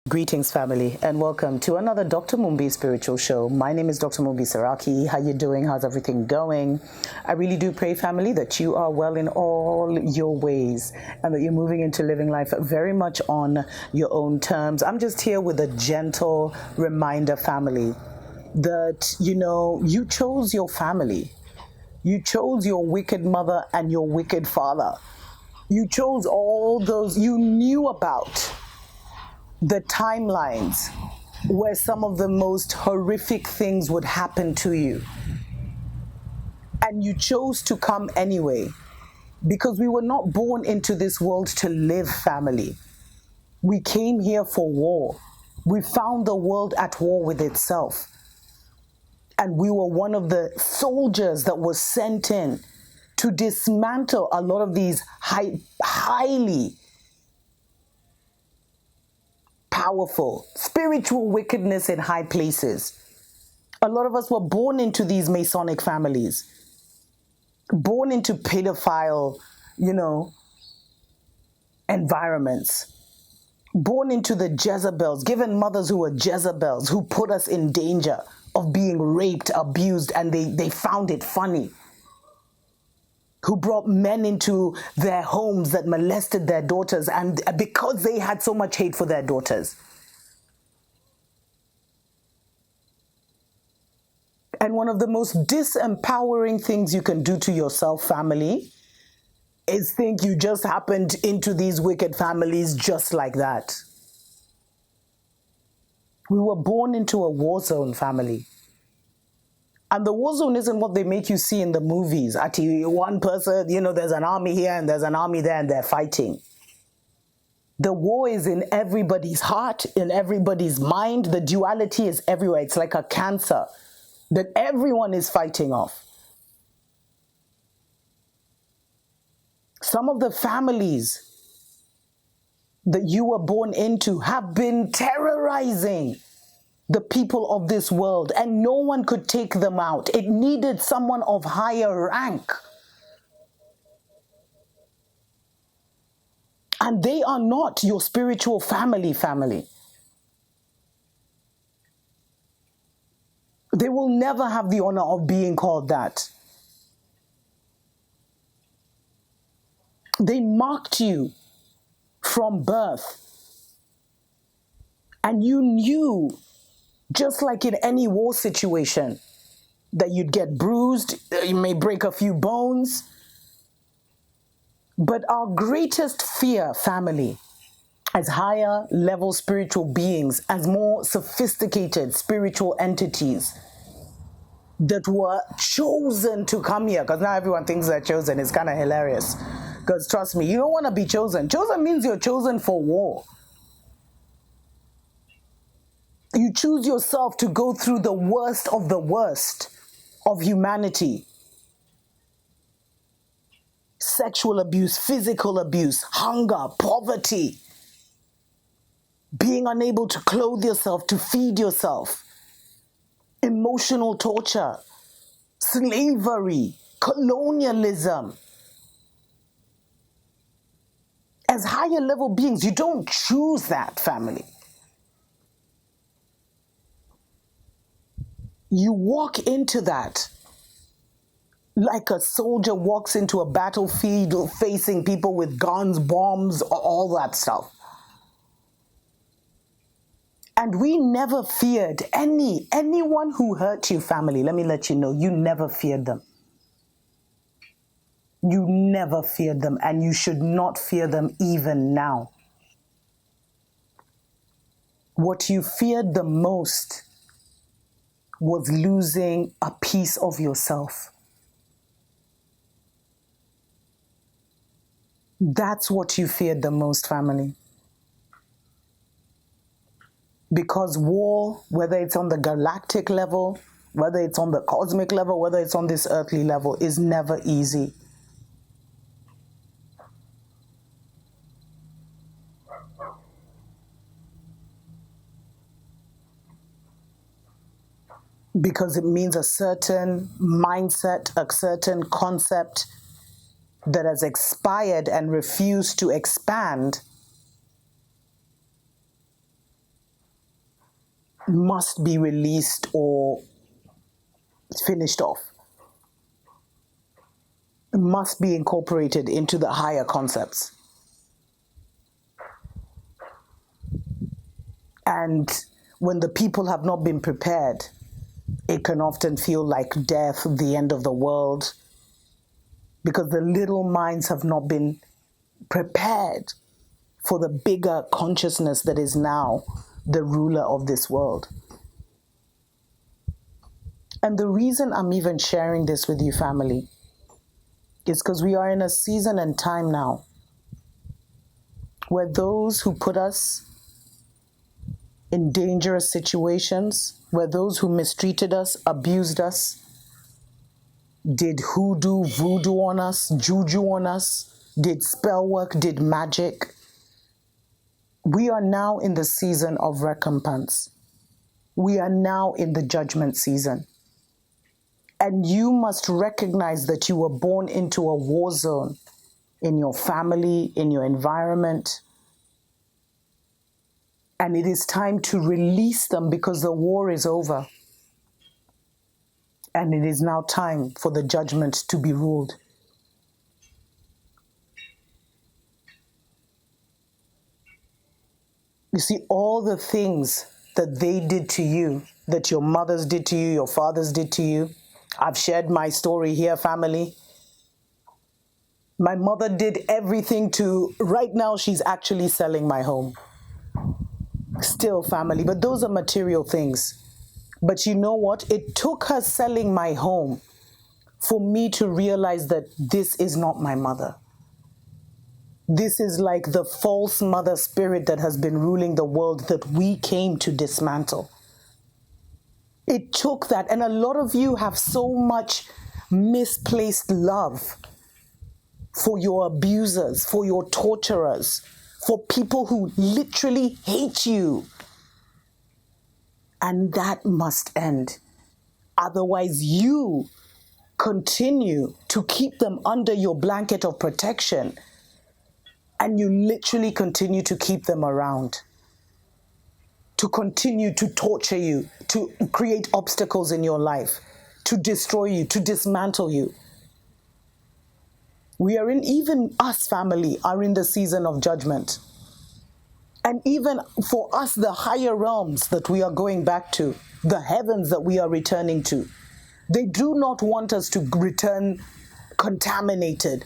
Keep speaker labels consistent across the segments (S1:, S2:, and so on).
S1: Greetings, family, and welcome to another Dr. Mumbi spiritual show. My name is Dr. Mumbi Saraki. How you doing? How's everything going? I really do pray, family, that you are well in all your ways and that you're moving into living life very much on your own terms. I'm just here with a gentle reminder, family, that, you chose your family. You chose your wicked mother and your wicked father. You chose all those you knew about. The timelines where some of the most horrific things would happen to you. And you chose to come anyway, because we were not born into this world to live, family. We came here for war. We found the world at war with itself. And we were one of the soldiers that was sent in to dismantle a lot of these highly powerful spiritual wickedness in high places. A lot of us were born into these Masonic families, born into pedophile, environments, born into the Jezebels, given mothers who were Jezebels, who put us in danger of being raped, abused, and they found it funny, who brought men into their homes that molested their daughters, and because they had so much hate for their daughters. And one of the most disempowering things you can do to yourself, family, is think you just happened into these wicked families just like that. We were born into a war zone, family. And the war zone isn't what they make you see in the movies. Actually, one person, there's an army here and there's an army there and they're fighting. The war is in everybody's heart, in everybody's mind. The duality is everywhere. It's like a cancer that everyone is fighting off. Some of the families that you were born into have been terrorizing the people of this world, and no one could take them out. It needed someone of higher rank. And they are not your spiritual family. They will never have the honor of being called that. They marked you from birth. And you knew, just like in any war situation, that you'd get bruised, you may break a few bones. But our greatest fear, family, as higher level spiritual beings, as more sophisticated spiritual entities that were chosen to come here, because now everyone thinks they're chosen. It's kind of hilarious. Because trust me, you don't want to be chosen. Chosen means you're chosen for war. You choose yourself to go through the worst of humanity. Sexual abuse, physical abuse, hunger, poverty, being unable to clothe yourself, to feed yourself, emotional torture, slavery, colonialism. As higher level beings, you don't choose that, family. You walk into that like a soldier walks into a battlefield facing people with guns, bombs, all that stuff. And we never feared anyone who hurt you, family. Let me let you know, you never feared them. You never feared them, and you should not fear them even now. What you feared the most was losing a piece of yourself. That's what you feared the most, family. Because war, whether it's on the galactic level, whether it's on the cosmic level, whether it's on this earthly level, is never easy. Because it means a certain mindset, a certain concept that has expired and refused to expand must be released or finished off. It must be incorporated into the higher concepts. And when the people have not been prepared, it can often feel like death, the end of the world, because the little minds have not been prepared for the bigger consciousness that is now the ruler of this world. And the reason I'm even sharing this with you, family, is because we are in a season and time now where those who put us in dangerous situations, where those who mistreated us, abused us, did hoodoo, voodoo on us, juju on us, did spell work, did magic. We are now in the season of recompense. We are now in the judgment season. And you must recognize that you were born into a war zone in your family, in your environment. And it is time to release them because the war is over. And it is now time for the judgment to be ruled. You see, all the things that they did to you, that your mothers did to you, your fathers did to you. I've shared my story here, family. My mother did everything right now she's actually selling my home. Still, family, but those are material things. But you know what? It took her selling my home for me to realize that this is not my mother. This is like the false mother spirit that has been ruling the world that we came to dismantle. It took that, and a lot of you have so much misplaced love for your abusers, for your torturers, for people who literally hate you. And that must end. Otherwise, you continue to keep them under your blanket of protection, and you literally continue to keep them around, to continue to torture you, to create obstacles in your life, to destroy you, to dismantle you. Even us, family, are in the season of judgment. And even for us, the higher realms that we are going back to, the heavens that we are returning to, they do not want us to return contaminated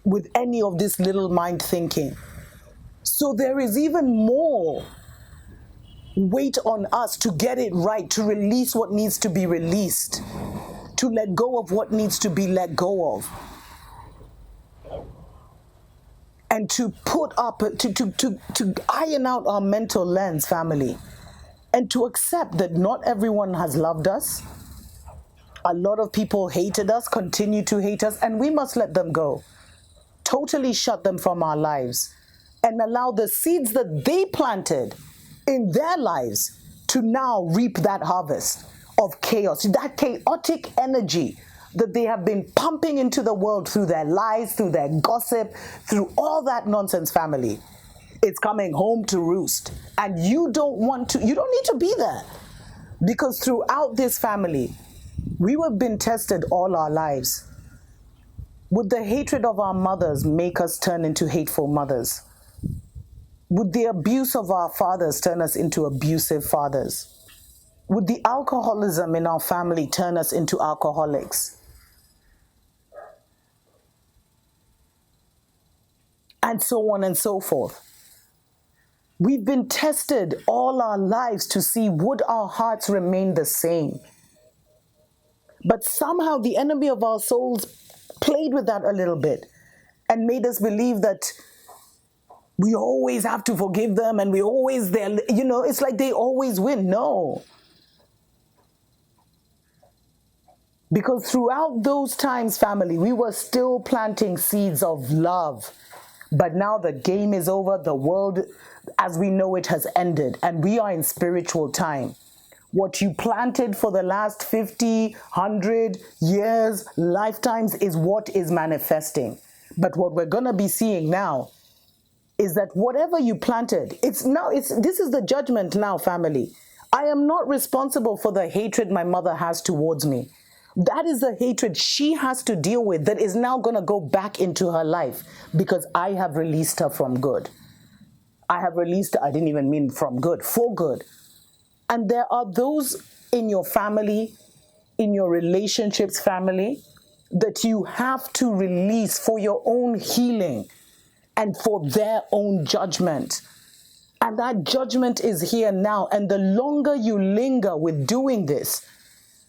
S1: with any of this little mind thinking. So there is even more weight on us to get it right, to release what needs to be released, to let go of what needs to be let go of, and to put up, to iron out our mental lens, family, and to accept that not everyone has loved us. A lot of people hated us, continue to hate us, and we must let them go. Totally shut them from our lives and allow the seeds that they planted in their lives to now reap that harvest of chaos, that chaotic energy that they have been pumping into the world through their lies, through their gossip, through all that nonsense, family. It's coming home to roost. And you don't need to be there. Because throughout this family, we have been tested all our lives. Would the hatred of our mothers make us turn into hateful mothers? Would the abuse of our fathers turn us into abusive fathers? Would the alcoholism in our family turn us into alcoholics? And so on and so forth. We've been tested all our lives to see, would our hearts remain the same? But somehow the enemy of our souls played with that a little bit and made us believe that we always have to forgive them and it's like they always win. No. Because throughout those times, family, we were still planting seeds of love. But now the game is over. The world, as we know it, has ended. And we are in spiritual time. What you planted for the last 50, 100 years, lifetimes, is what is manifesting. But what we're going to be seeing now is that whatever you planted, this is the judgment now, family. I am not responsible for the hatred my mother has towards me. That is the hatred she has to deal with that is now going to go back into her life because I have released her from good. I have released her, I didn't even mean from good, for good. And there are those in your family, in your relationships, family, that you have to release for your own healing and for their own judgment. And that judgment is here now. And the longer you linger with doing this,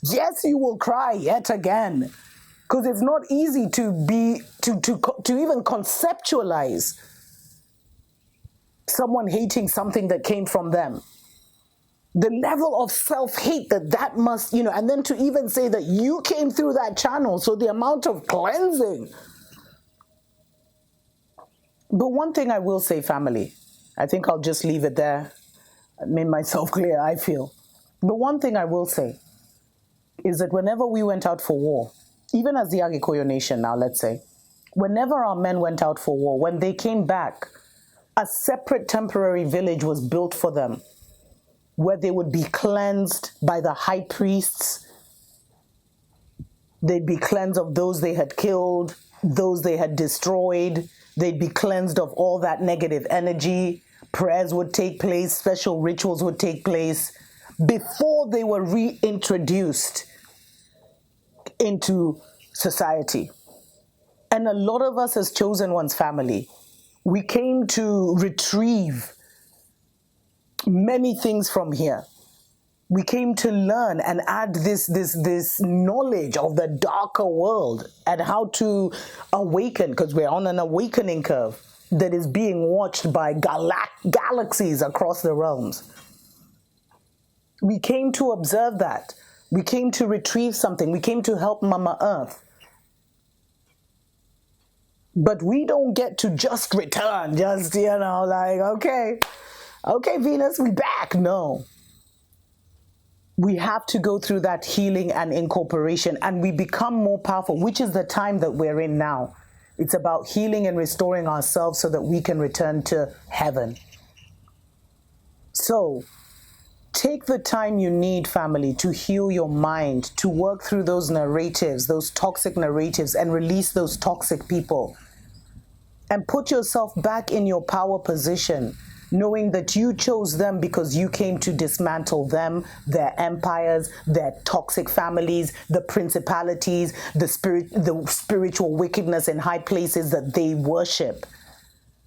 S1: yes, you will cry yet again. Because it's not easy to even conceptualize someone hating something that came from them. The level of self-hate that must, and then to even say that you came through that channel. So the amount of cleansing. But one thing I will say, family, I think I'll just leave it there. I made myself clear, I feel. But one thing I will say is that whenever we went out for war, even as the Agikoyo nation now, let's say, whenever our men went out for war, when they came back, a separate temporary village was built for them where they would be cleansed by the high priests. They'd be cleansed of those they had killed, those they had destroyed. They'd be cleansed of all that negative energy. Prayers would take place, special rituals would take place before they were reintroduced into society. And a lot of us as chosen ones family, we came to retrieve many things from here. We came to learn and add this knowledge of the darker world and how to awaken, because we're on an awakening curve that is being watched by galaxies across the realms. We came to observe that. We came to retrieve something. We came to help Mama Earth. But we don't get to just return, okay, Venus, we back. No. We have to go through that healing and incorporation, and we become more powerful, which is the time that we're in now. It's about healing and restoring ourselves so that we can return to heaven. So, take the time you need, family, to heal your mind, to work through those narratives, those toxic narratives, and release those toxic people. And put yourself back in your power position, knowing that you chose them because you came to dismantle them, their empires, their toxic families, the principalities, the spiritual wickedness in high places that they worship.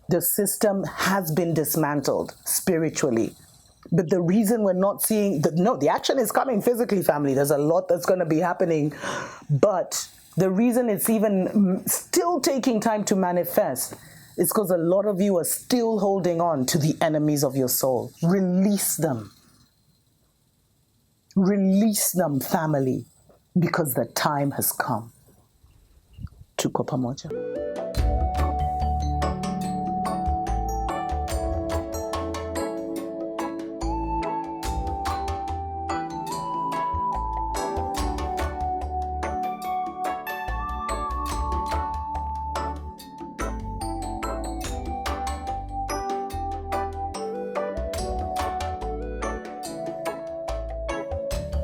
S1: The system has been dismantled spiritually. But the reason we're not seeing, the action is coming physically, family. There's a lot that's going to be happening. But the reason it's even still taking time to manifest is because a lot of you are still holding on to the enemies of your soul. Release them. Release them, family, because the time has come. Tuko pamoja.